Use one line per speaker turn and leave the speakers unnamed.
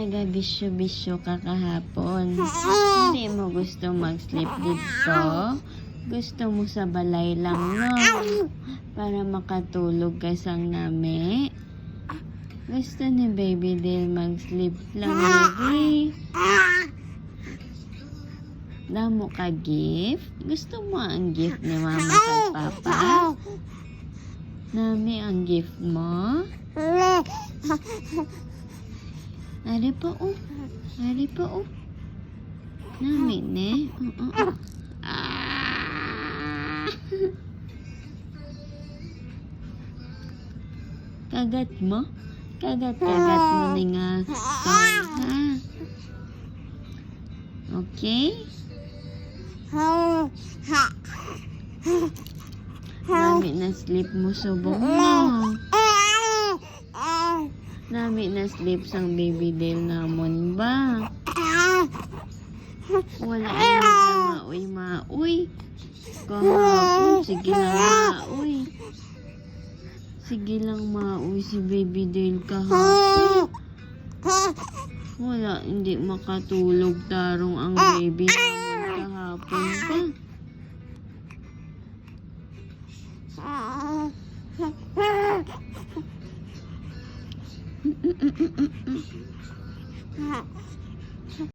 Nagabisyo-bisyo ka kahapon. Hindi mo gusto mag-sleep dito? Gusto mo sa balay lang, no? Para makatulog ka sang nami. Gusto ni Baby Dale mag-sleep lang, baby. Damo ka gift? Gusto mo ang gift ni Mama at Papa? Nami ang gift mo? Ari pa, oh. Ari pa, oh. Nami, ne? Kagat mo? Kagat-kagat mo ni nga. Toy, ha? Okay? Nami na sleep mo subong mo. Nami na sleep sang Baby Dale namon ba? Wala na maoy. Kahapon, sige lang maoy. Sige lang maoy si Baby Dale kahapon. Wala, hindi makatulog tarong ang baby namon kahapon pa.